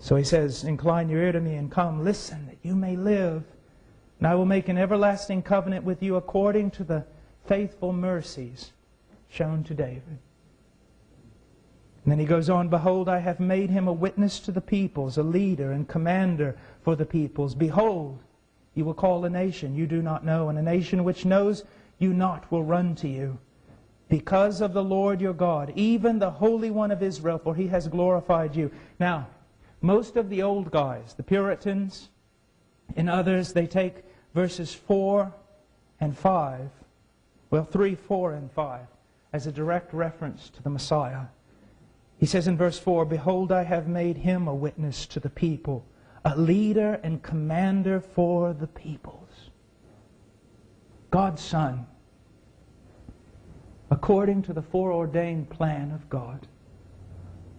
So he says, incline your ear to me and come, listen, that you may live. And I will make an everlasting covenant with you according to the faithful mercies shown to David. And then he goes on, behold, I have made him a witness to the peoples, a leader and commander for the peoples. Behold, you will call a nation you do not know, and a nation which knows you not will run to you. Because of the Lord your God, even the Holy One of Israel, for He has glorified you. Now, most of the old guys, the Puritans and others, they take verses 4 and 5, well, 3, 4, and 5, as a direct reference to the Messiah. He says in verse 4, behold, I have made him a witness to the people, a leader and commander for the peoples. God's Son, according to the foreordained plan of God,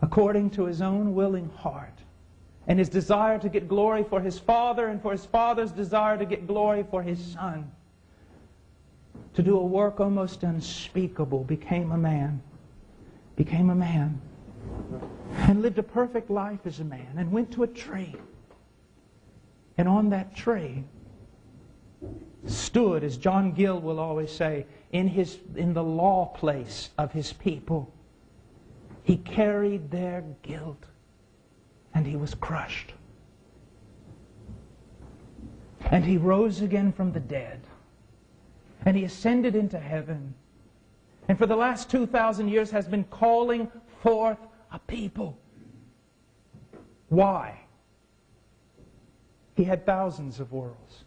according to His own willing heart, and His desire to get glory for His Father, and for His Father's desire to get glory for His Son, to do a work almost unspeakable, became a man, and lived a perfect life as a man, and went to a tree, and on that tree stood, as John Gill will always say, in the law place of His people. He carried their guilt, and He was crushed. And He rose again from the dead, and He ascended into heaven, and for the last 2,000 years has been calling forth a people. Why? He had thousands of worlds.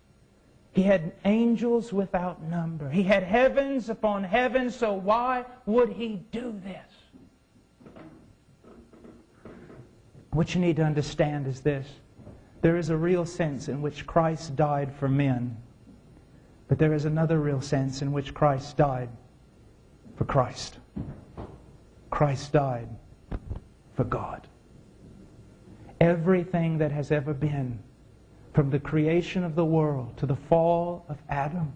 He had angels without number. He had heavens upon heavens, so why would He do this? What you need to understand is this. There is a real sense in which Christ died for men, but there is another real sense in which Christ died for Christ. Christ died for God. Everything that has ever been, from the creation of the world to the fall of Adam,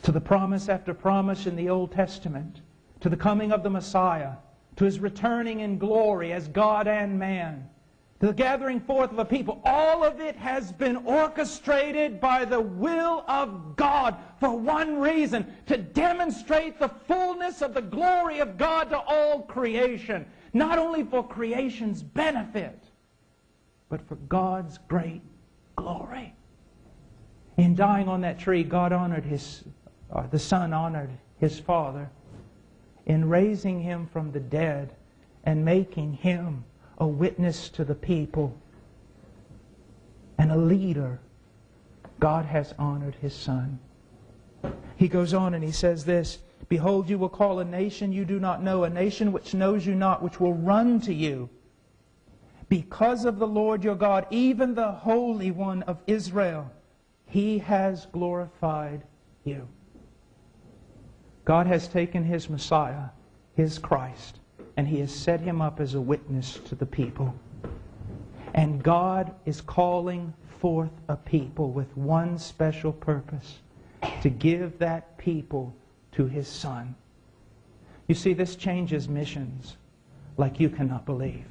to the promise after promise in the Old Testament, to the coming of the Messiah, to His returning in glory as God and man, to the gathering forth of a people, all of it has been orchestrated by the will of God for one reason: to demonstrate the fullness of the glory of God to all creation, not only for creation's benefit, but for God's great glory. In dying on that tree, God honored the Son honored His Father in raising Him from the dead and making Him a witness to the people and a leader. God has honored His Son. He goes on and He says this, behold, you will call a nation you do not know, a nation which knows you not, which will run to you. Because of the Lord your God, even the Holy One of Israel, He has glorified you. God has taken His Messiah, His Christ, and He has set Him up as a witness to the people. And God is calling forth a people with one special purpose: to give that people to His Son. You see, this changes missions like you cannot believe.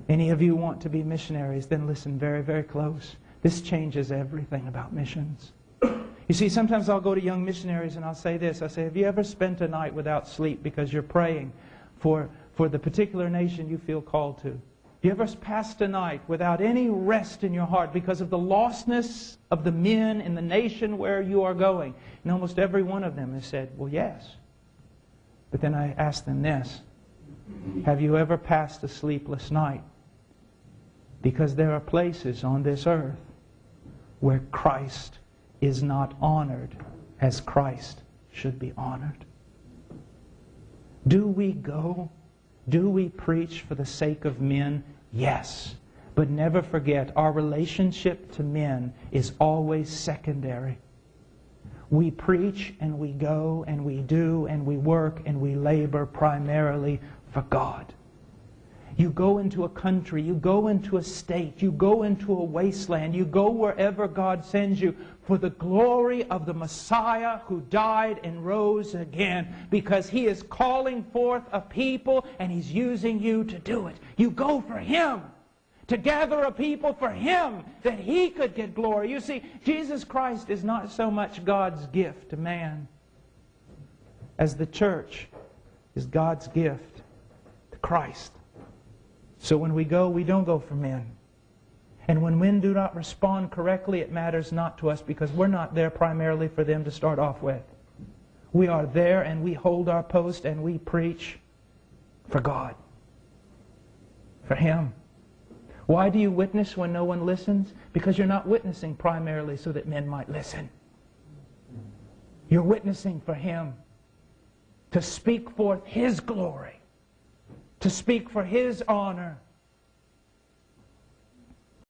Any of you want to be missionaries, then listen very, very close. This changes everything about missions. You see, sometimes I'll go to young missionaries and I'll say this. I say, have you ever spent a night without sleep because you're praying for the particular nation you feel called to? Have you ever passed a night without any rest in your heart because of the lostness of the men in the nation where you are going? And almost every one of them has said, well, yes. But then I ask them this: have you ever passed a sleepless night because there are places on this earth where Christ is not honored as Christ should be honored? Do we go? Do we preach for the sake of men? Yes. But never forget, our relationship to men is always secondary. We preach and we go and we do and we work and we labor primarily for God. You go into a country, you go into a state, you go into a wasteland, you go wherever God sends you for the glory of the Messiah who died and rose again, because He is calling forth a people and He's using you to do it. You go for Him, to gather a people for Him, that He could get glory. You see, Jesus Christ is not so much God's gift to man as the church is God's gift to Christ. So when we go, we don't go for men. And when men do not respond correctly, it matters not to us, because we're not there primarily for them to start off with. We are there and we hold our post and we preach for God, for Him. Why do you witness when no one listens? Because you're not witnessing primarily so that men might listen. You're witnessing for Him, to speak forth His glory, to speak for His honor,